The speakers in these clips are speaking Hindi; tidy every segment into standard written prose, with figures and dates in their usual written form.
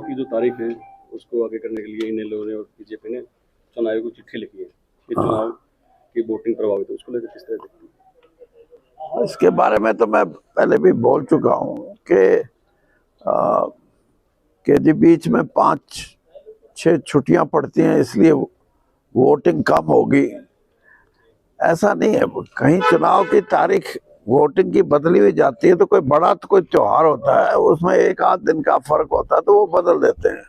की जो तारीख है उसको आगे करने के लिए इन लोगों ने और बीजेपी ने चुनाव आयोग को चिट्ठी लिखी है कि चुनाव की वोटिंग प्रभावित है, उसको लेकर किस तरह देखते हैं? इसके बारे में तो मैं पहले भी बोल चुका हूँ कि जी बीच में 5-6 छुट्टियां पड़ती हैं, इसलिए वोटिंग कम होगी। ऐसा नहीं है। कहीं चुनाव की तारीख वोटिंग की बदली हुई जाती है तो कोई बड़ा तो कोई त्योहार होता है, उसमें एक आध दिन का फर्क होता है तो वो बदल देते हैं।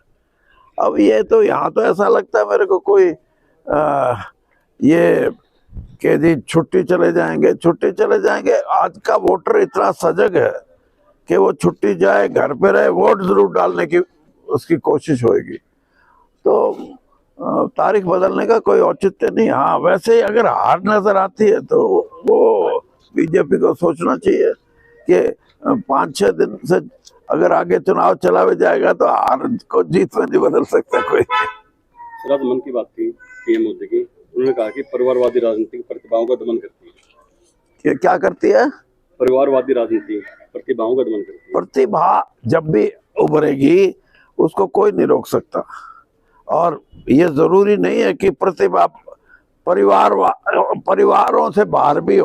अब ये तो यहाँ तो ऐसा लगता है मेरे को कोई ये कि जी छुट्टी चले जाएंगे। आज का वोटर इतना सजग है कि वो छुट्टी जाए, घर पे रहे, वोट जरूर डालने की उसकी कोशिश होगी। तो तारीख बदलने का कोई औचित्य नहीं। हाँ, वैसे ही अगर हार नजर आती है तो वो बीजेपी को सोचना चाहिए कि 5-6 दिन से अगर आगे चुनाव चला भी जाएगा तो हार को जीत में नहीं बदल सकता कोई। सर, आज मन की बात थी पीएम मोदी की, उन्होंने कहा कि परिवारवादी राजनीति प्रतिभाओं का दमन करती है। क्या करती है? परिवारवादी राजनीति प्रतिभाओं का दमन करती है। प्रतिभा जब भी उभरेगी उसको कोई नहीं रोक सकता, और ये जरूरी नहीं है कि प्रतिभा परिवारों से बाहर भी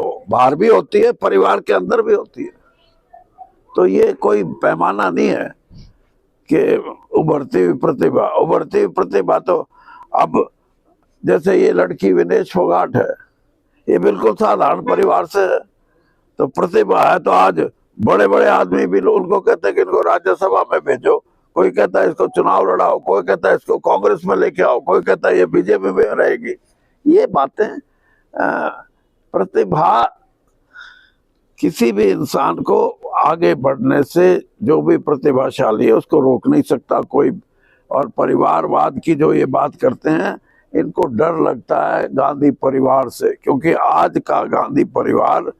होती है, परिवार के अंदर भी होती है। तो ये कोई पैमाना नहीं है कि उभरती हुई प्रतिभा तो अब जैसे ये लड़की विनेश फोगाट है, ये बिल्कुल साधारण परिवार से है, तो प्रतिभा है। तो आज बड़े बड़े आदमी भी उनको कहते हैं कि इनको राज्यसभा में भेजो, कोई कहता है इसको चुनाव लड़ाओ, कोई कहता है इसको कांग्रेस में लेके आओ, कोई कहता है ये बीजेपी में रहेगी। ये बातें प्रतिभा किसी भी इंसान को आगे बढ़ने से, जो भी प्रतिभाशाली है उसको रोक नहीं सकता कोई। और परिवारवाद की जो ये बात करते हैं, इनको डर लगता है गांधी परिवार से, क्योंकि आज का गांधी परिवार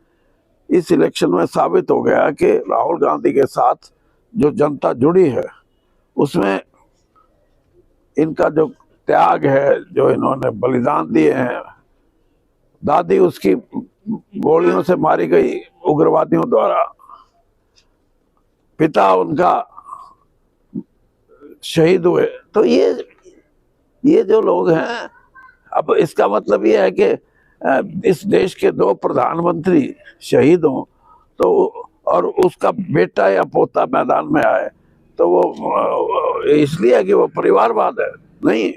इस इलेक्शन में साबित हो गया कि राहुल गांधी के साथ जो जनता जुड़ी है उसमें इनका जो त्याग है, जो इन्होंने बलिदान दिए हैं। दादी उसकी गोलियों से मारी गई उग्रवादियों द्वारा, पिता उनका शहीद हुए। तो ये जो लोग हैं, अब इसका मतलब ये है कि इस देश के 2 प्रधानमंत्री शहीद हों तो और उसका बेटा या पोता मैदान में आए तो वो इसलिए कि वो परिवारवाद है? नहीं,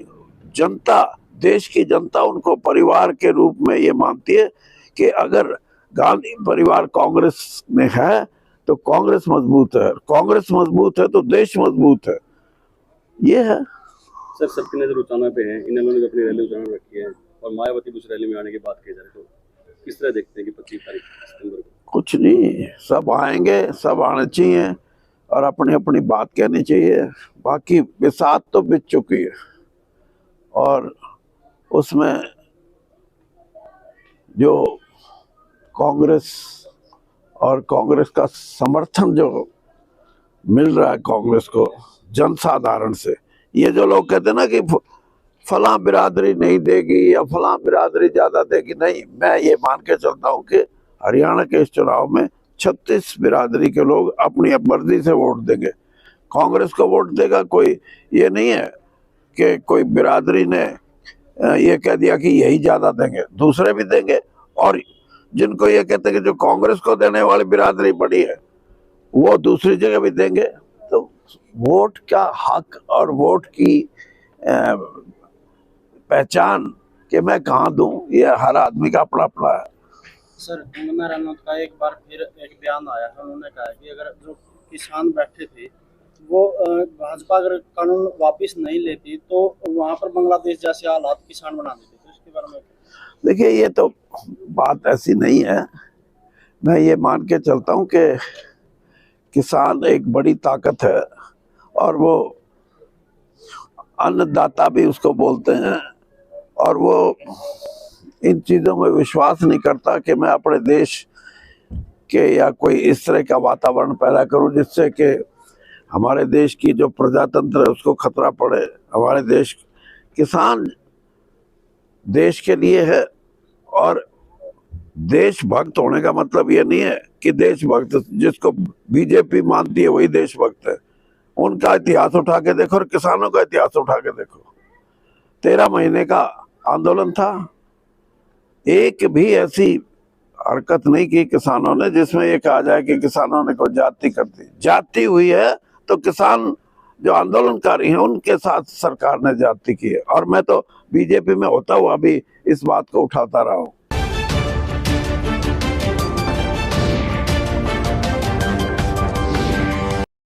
जनता, देश की जनता उनको परिवार के रूप में ये मानती है कि अगर गांधी परिवार कांग्रेस में है तो कांग्रेस मजबूत है, कांग्रेस मजबूत है तो देश मजबूत है। ये है। सर, सबकी नजर उचाना पे है, इन लोगों ने अपनी रैली उचाना रखी है और मायावती कुछ रैली में आने की बात की जाए तो किस तरह देखते हैं कि 25 तारीख सितंबर को? कुछ नहीं, सब आएंगे, सब आना चाहिए और अपनी अपनी बात कहनी चाहिए। बाकी बिसात तो बिच चुकी है और उसमें जो कांग्रेस और कांग्रेस का समर्थन जो मिल रहा है कांग्रेस को जनसाधारण से, ये जो लोग कहते हैं ना कि फला बिरादरी नहीं देगी या फला बिरादरी ज्यादा देगी, नहीं, मैं ये मान के चलता हूँ कि हरियाणा के इस चुनाव में 36 बिरादरी के लोग अपनी मर्जी से वोट देंगे। कांग्रेस को वोट देगा कोई, ये नहीं है कि कोई बिरादरी ने ये कह दिया कि यही ज्यादा देंगे, दूसरे भी देंगे। और जिनको ये कहते हैं कि जो कांग्रेस को देने वाली बिरादरी बड़ी है वो दूसरी जगह भी देंगे। तो वोट का हक और वोट की पहचान कि मैं कहाँ दूं, ये हर आदमी का अपना अपना है। सर, कंगना रनौत का एक बार फिर एक बयान आया है, उन्होंने कहा कि अगर जो किसान बैठे थे वो भाजपा अगर कानून वापस नहीं लेती तो वहां पर बांग्लादेश जैसे हालात किसान बना देते। तो इसके बारे में देखिए, ये तो बात ऐसी नहीं है। मैं ये मान के चलता हूँ कि किसान एक बड़ी ताकत है और वो अन्नदाता भी उसको बोलते हैं, और वो इन चीज़ों में विश्वास नहीं करता कि मैं अपने देश के या कोई इस तरह का वातावरण पैदा करूं जिससे कि हमारे देश की जो प्रजातंत्र है उसको खतरा पड़े। हमारे देश, किसान देश के लिए है, और देशभक्त होने का मतलब ये नहीं है कि देशभक्त जिसको बीजेपी मानती है वही देशभक्त है। उनका इतिहास उठा के देखो और किसानों का इतिहास उठा के देखो। 13 महीने का आंदोलन था, एक भी ऐसी हरकत नहीं की किसानों ने जिसमें ये कहा जाए कि किसानों ने कोई जाति कर दी। जाति हुई है तो किसान जो आंदोलनकारी हैं उनके साथ सरकार ने जाति की है, और मैं तो बीजेपी में होता हुआ भी इस बात को उठाता रहा हूं।